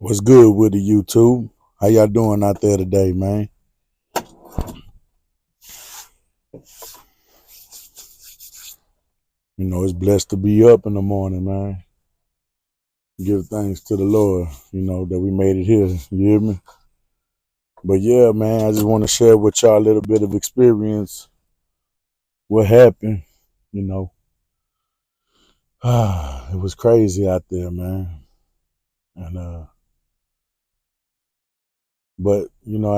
What's good with the YouTube? How y'all doing out there today, man? It's blessed to be up in the morning, man. Give thanks to the Lord, that we made it here. You hear me? But yeah, man, I just want to share with y'all a little bit of experience. What happened, you know. It was crazy out there, man. And but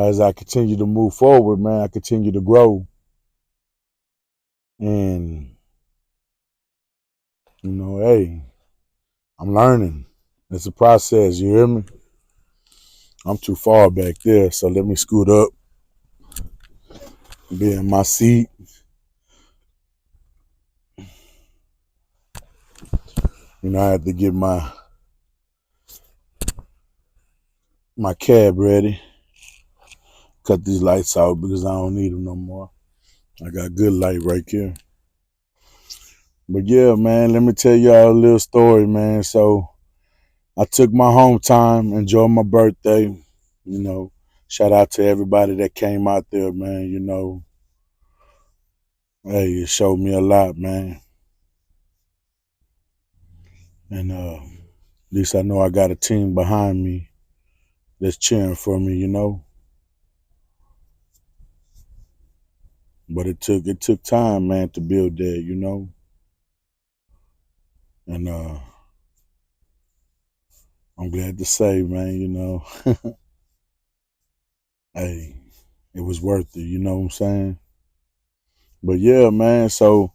as I continue to move forward, man, I continue to grow. And, hey, I'm learning. It's a process, you hear me? I'm too far back there, so let me scoot up, be in my seat. I have to get my cab ready. Cut these lights out because I don't need them no more. I got good light right here. But yeah, man, let me tell y'all a little story, man. So I took my home time, enjoyed my birthday. Shout out to everybody that came out there, man. Hey, it showed me a lot, man. And at least I know I got a team behind me that's cheering for me. But it took time, man, to build that. And I'm glad to say, man, hey, it was worth it, you know what I'm saying? But yeah, man, so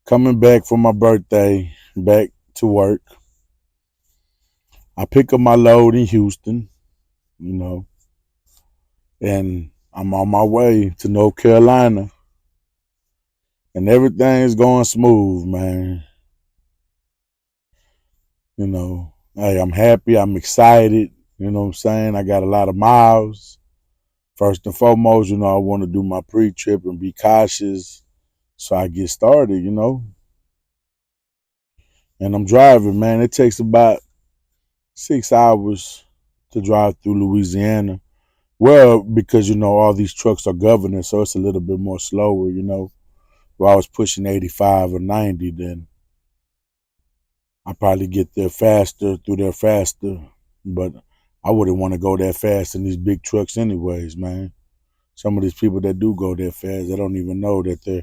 coming back from my birthday, back to work, I pick up my load in Houston, you know, and I'm on my way to North Carolina, and everything's going smooth, man. Hey, I'm happy, I'm excited, you know what I'm saying? I got a lot of miles. First and foremost, I want to do my pre-trip and be cautious so I get started. And I'm driving, man. It takes about 6 hours to drive through Louisiana. Well, because all these trucks are governing, so it's a little bit more slower. If I was pushing 85 or 90, then I probably get there faster, through there faster. But I wouldn't want to go that fast in these big trucks anyways, man. Some of these people that do go that fast, they don't even know that they're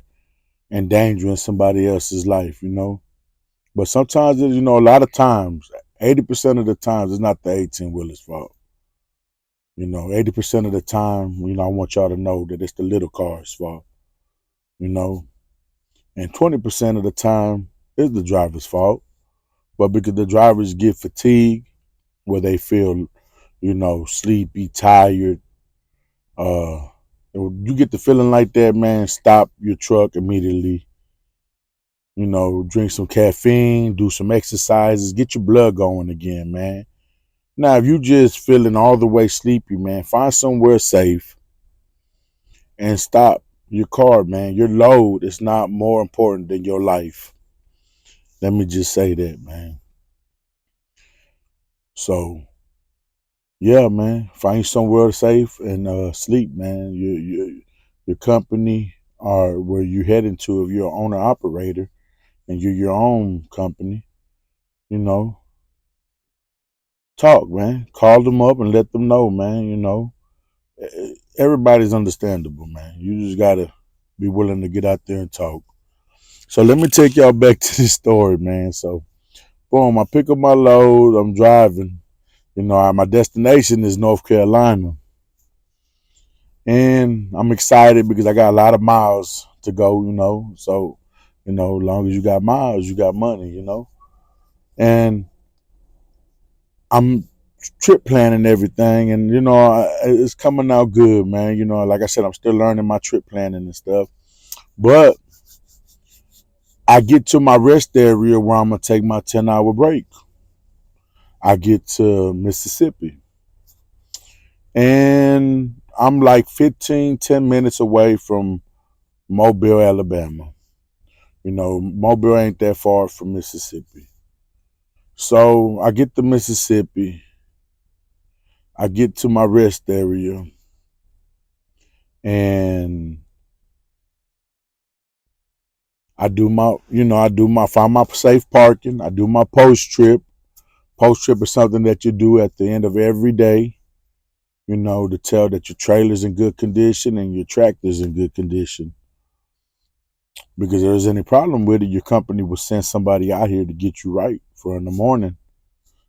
endangering somebody else's life. But sometimes, a lot of times, 80% of the times, it's not the 18 wheeler's fault. 80% of the time, I want y'all to know that it's the little car's fault, you know. And 20% of the time, it's the driver's fault. But because the drivers get fatigued, where they feel, sleepy, tired, you get the feeling like that, man, stop your truck immediately. Drink some caffeine, do some exercises, get your blood going again, man. Now, if you just feeling all the way sleepy, man, find somewhere safe and stop your car, man. Your load is not more important than your life. Let me just say that, man. So, yeah, man, find somewhere safe and sleep, man. Your company or where you're heading to, if you're an owner operator and you're your own company, you know, talk, man. Call them up and let them know, man. Everybody's understandable, man. You just gotta be willing to get out there and talk. So let me take y'all back to this story, man. So boom, I pick up my load. I'm driving. My destination is North Carolina, and I'm excited because I got a lot of miles to go. So as long as you got miles, you got money. And I'm trip planning everything, and it's coming out good, man. Like I said, I'm still learning my trip planning and stuff, but I get to my rest area where I'm gonna take my 10-hour break. I get to Mississippi, and I'm like 10 minutes away from Mobile, Alabama. Mobile ain't that far from Mississippi. So I get to Mississippi, I get to my rest area and find my safe parking. I do my post trip. Post trip is something that you do at the end of every day, to tell that your trailer's in good condition and your tractor's in good condition. Because if there's any problem with it, your company will send somebody out here to get you right for in the morning.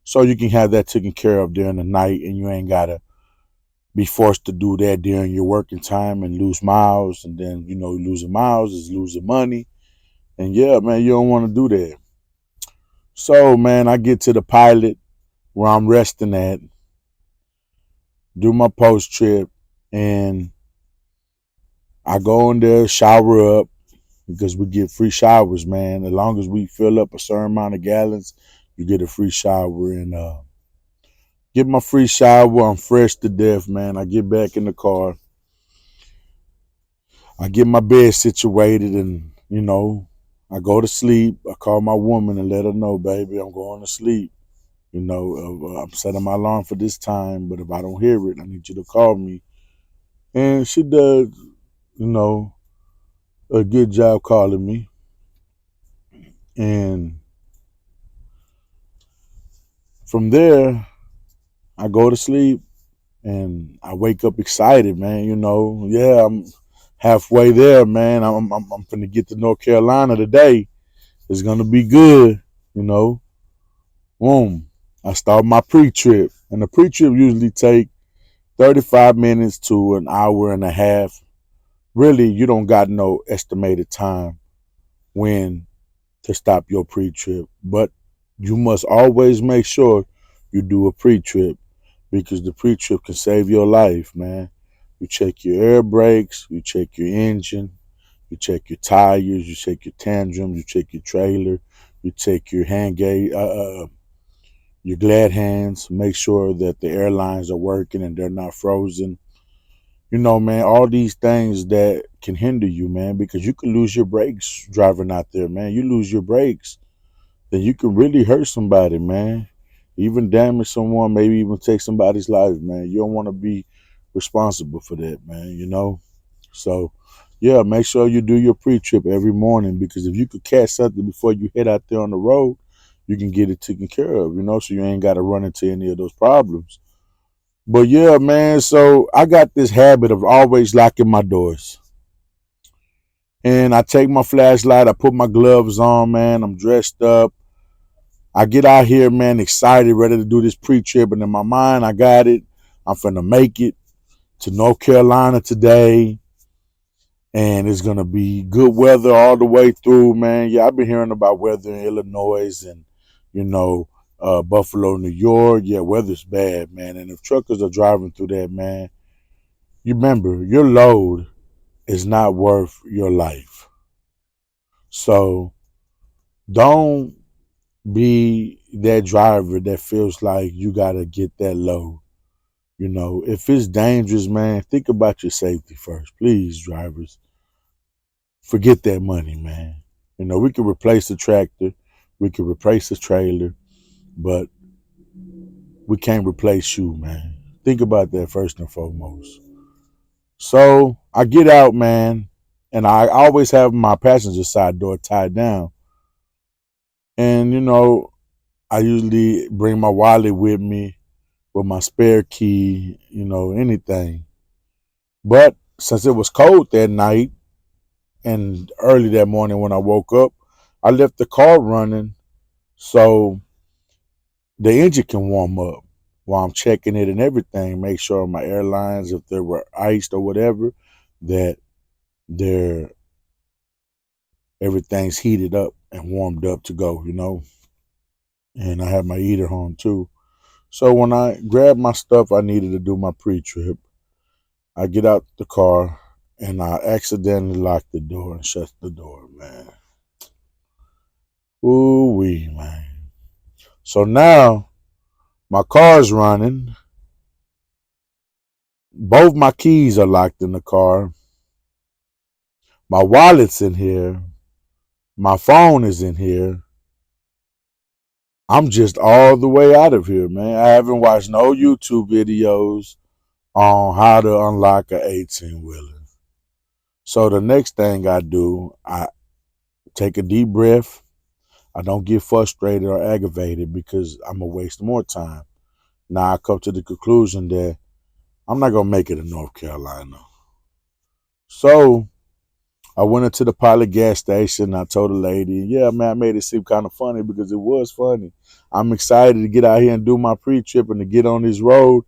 So you can have that taken care of during the night and you ain't gotta be forced to do that during your working time and lose miles. And then, losing miles is losing money. And yeah, man, you don't want to do that. So, man, I get to the pilot where I'm resting at, do my post trip, and I go in there, shower up, because we get free showers, man. As long as we fill up a certain amount of gallons, you get a free shower. And get my free shower. I'm fresh to death, man. I get back in the car. I get my bed situated and, I go to sleep. I call my woman and let her know, baby, I'm going to sleep. I'm setting my alarm for this time, but if I don't hear it, I need you to call me. And she does, you know, a good job calling me. And from there, I go to sleep and I wake up excited, man. Yeah, I'm halfway there, man. I'm finna get to North Carolina today. It's gonna be good, you know. Boom. I start my pre-trip, and the pre-trip usually take 35 minutes to an hour and a half. Really, you don't got no estimated time when to stop your pre-trip, but you must always make sure you do a pre-trip because the pre-trip can save your life, man. You check your air brakes, you check your engine, you check your tires, you check your tandems, you check your trailer, you check your hand gauge, your glad hands. Make sure that the airlines are working and they're not frozen. Man, all these things that can hinder you, man, because you can lose your brakes driving out there, man. You lose your brakes, then you can really hurt somebody, man. Even damage someone, maybe even take somebody's life, man. You don't want to be responsible for that, man. So, yeah, make sure you do your pre-trip every morning because if you could catch something before you head out there on the road, you can get it taken care of, so you ain't got to run into any of those problems. But yeah, man, so I got this habit of always locking my doors. And I take my flashlight, I put my gloves on, man. I'm dressed up. I get out here, man, excited, ready to do this pre-trip. And in my mind, I got it. I'm finna make it to North Carolina today. And it's gonna be good weather all the way through, man. Yeah, I've been hearing about weather in Illinois and you know Buffalo, New York. Yeah, weather's bad, man. And if truckers are driving through that, man, you remember your load is not worth your life. So don't be that driver that feels like you gotta get that load. If it's dangerous, man, think about your safety first. Please, drivers, forget that money, man. We can replace the tractor, we can replace the trailer, but we can't replace you, man. Think about that first and foremost. So I get out, man, and I always have my passenger side door tied down. And I usually bring my wallet with me with my spare key, anything. But since it was cold that night and early that morning when I woke up, I left the car running so the engine can warm up while I'm checking it and everything. Make sure my airlines, if they were iced or whatever, that they're everything's heated up and warmed up to go. And I have my heater on too. So when I grabbed my stuff I needed to do my pre-trip, I get out the car and I accidentally lock the door and shut the door, man. Ooh wee, man. So now my car's running. Both my keys are locked in the car. My wallet's in here. My phone is in here. I'm just all the way out of here, man. I haven't watched no YouTube videos on how to unlock an 18 wheeler. So the next thing I do, I take a deep breath. I don't get frustrated or aggravated because I'm gonna waste more time. Now I come to the conclusion that I'm not gonna make it in North Carolina. So I went into the pilot gas station. I told the lady, yeah, man, I made it seem kind of funny because it was funny. I'm excited to get out here and do my pre-trip and to get on this road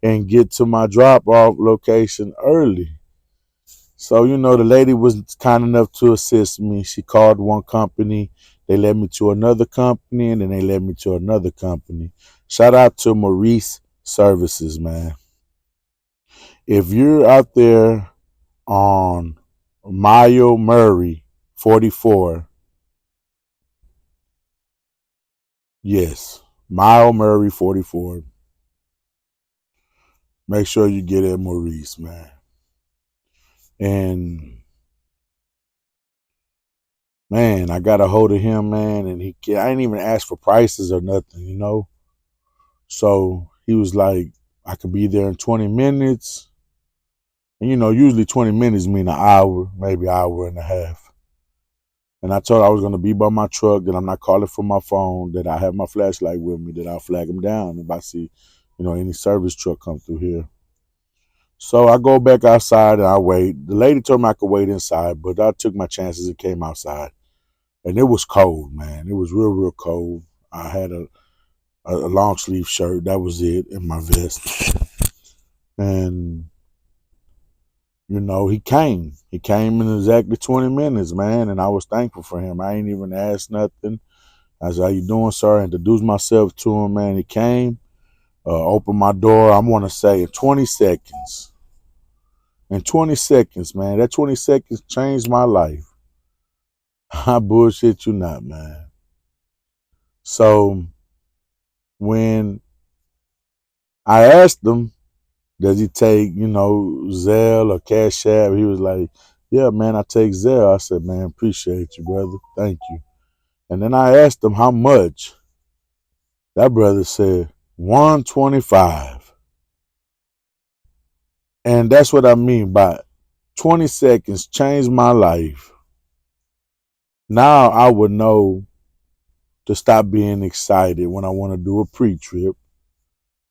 and get to my drop-off location early. So, the lady was kind enough to assist me. She called one company. They led me to another company, and then they led me to another company. Shout out to Maurice Services, man. If you're out there on Mile Murray 44, yes, Mile Murray 44, make sure you get at Maurice, man. And man, I got a hold of him, man, and I didn't even ask for prices or nothing. So he was like, I could be there in 20 minutes. And usually 20 minutes mean an hour, maybe an hour and a half. And I told her I was going to be by my truck, that I'm not calling from my phone, that I have my flashlight with me, that I'll flag him down if I see, any service truck come through here. So I go back outside and I wait. The lady told me I could wait inside, but I took my chances and came outside. And it was cold, man. It was real, real cold. I had a long sleeve shirt. That was it, and my vest. And he came. He came in exactly 20 minutes, man, and I was thankful for him. I ain't even asked nothing. I said, how you doing, sir? I introduced myself to him, man. He came, opened my door, I want to say in 20 seconds. In 20 seconds, man. That 20 seconds changed my life. I bullshit you not, man. So when I asked him, does he take, Zelle or Cash App? He was like, yeah, man, I take Zelle. I said, man, appreciate you, brother. Thank you. And then I asked him how much. That brother said 125. And that's what I mean by 20 seconds changed my life. Now I would know to stop being excited when I want to do a pre-trip.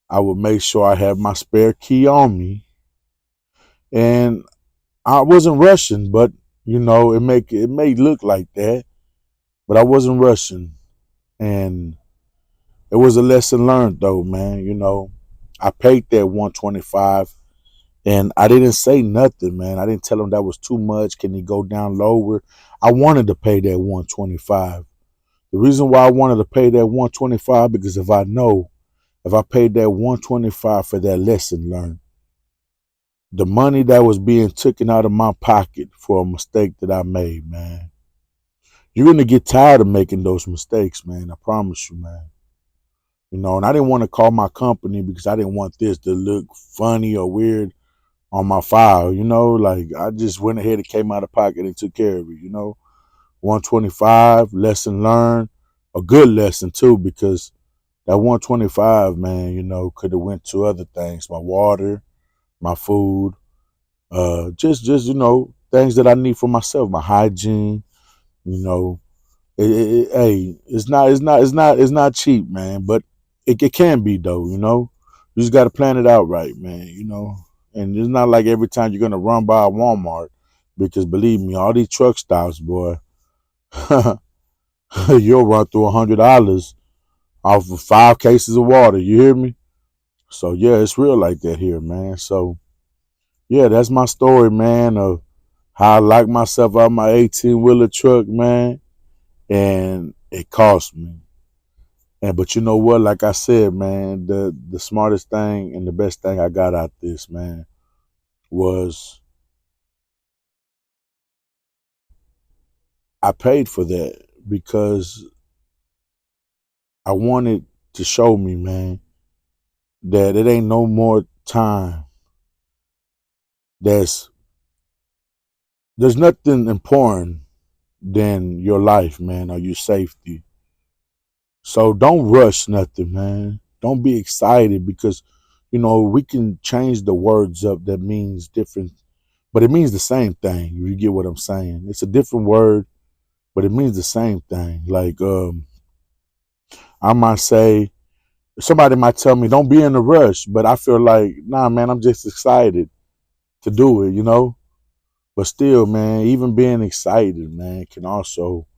I would make sure I have my spare key on me. And I wasn't rushing, but it may look like that, but I wasn't rushing. And it was a lesson learned though, man. I paid that 125 and I didn't say nothing, man. I didn't tell him that was too much. Can he go down lower? I wanted to pay that 125. The reason why I wanted to pay that 125 because if I paid that 125 for that lesson learned, the money that was being taken out of my pocket for a mistake that I made, man. You're gonna get tired of making those mistakes, man. I promise you, man. And I didn't want to call my company because I didn't want this to look funny or weird on my file, like I just went ahead and came out of pocket and took care of it. 125, lesson learned, a good lesson too, because that 125, man, could have went to other things, my water, my food, just things that I need for myself, my hygiene, you know. Hey, it's not cheap, man, but it can be though, You just got to plan it out right, man. And it's not like every time you're gonna run by a Walmart, because believe me, all these truck stops, boy, you'll run through $100 off of 5 cases of water. You hear me? So yeah, it's real like that here, man. So yeah, that's my story, man, of how I locked myself out of my 18-wheeler truck, man, and it cost me. But you know what? Like I said, man, the smartest thing and the best thing I got out this, man, was I paid for that because I wanted to show me, man, that it ain't no more time. There's nothing important than your life, man, or your safety. So don't rush nothing, man. Don't be excited because, we can change the words up that means different, but it means the same thing. You get what I'm saying? It's a different word, but it means the same thing. Like, I might say, somebody might tell me, don't be in a rush, but I feel like, nah, man, I'm just excited to do it. But still, man, even being excited, man, can also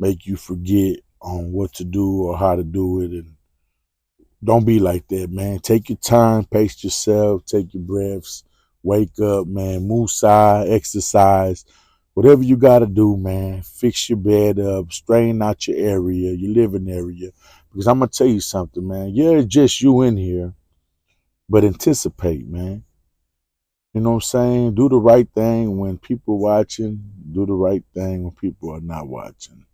make you forget on what to do or how to do it. And don't be like that, man. Take your time, pace yourself, take your breaths, wake up, man, move side, exercise, whatever you got to do, man. Fix your bed up, straighten out your area, your living area. Because I'm going to tell you something, man. Yeah, it's just you in here, but anticipate, man. You know what I'm saying? Do the right thing when people watching. Do the right thing when people are not watching.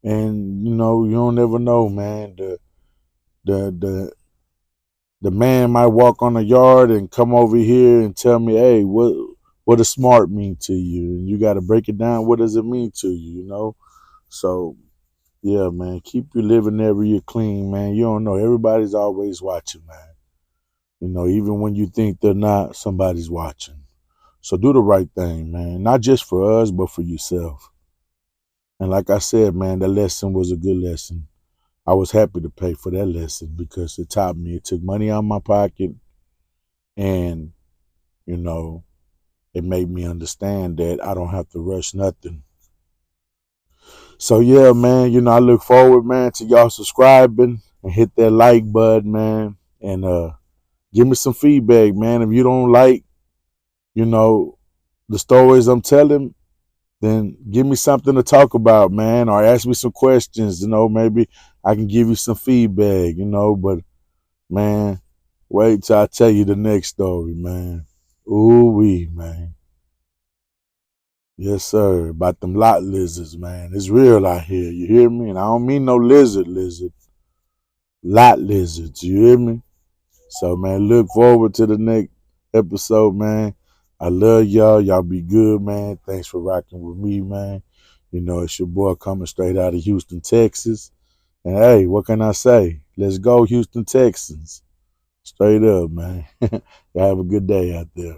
And you don't ever know, man. The the the man might walk on the yard and come over here and tell me, hey, what does smart mean to you? And you got to break it down. What does it mean to you? So yeah, man, keep your living area clean, man. You don't know. Everybody's always watching, man. Even when you think they're not, somebody's watching. So do the right thing, man. Not just for us, but for yourself. And like I said, man, that lesson was a good lesson. I was happy to pay for that lesson because it taught me. It took money out of my pocket, and you know, it made me understand that I don't have to rush nothing. So yeah, man, I look forward, man, to y'all subscribing and hit that like button, man, and give me some feedback, man. If you don't like, you know, the stories I'm telling, then give me something to talk about, man, or ask me some questions. Maybe I can give you some feedback, but man, wait till I tell you the next story, man. Ooh wee, man. Yes, sir. About them lot lizards, man. It's real out here. You hear me? And I don't mean no lizard. Lot lizards. You hear me? So, man, look forward to the next episode, man. I love y'all. Y'all be good, man. Thanks for rocking with me, man. It's your boy coming straight out of Houston, Texas. And hey, what can I say? Let's go, Houston Texans. Straight up, man. Y'all have a good day out there.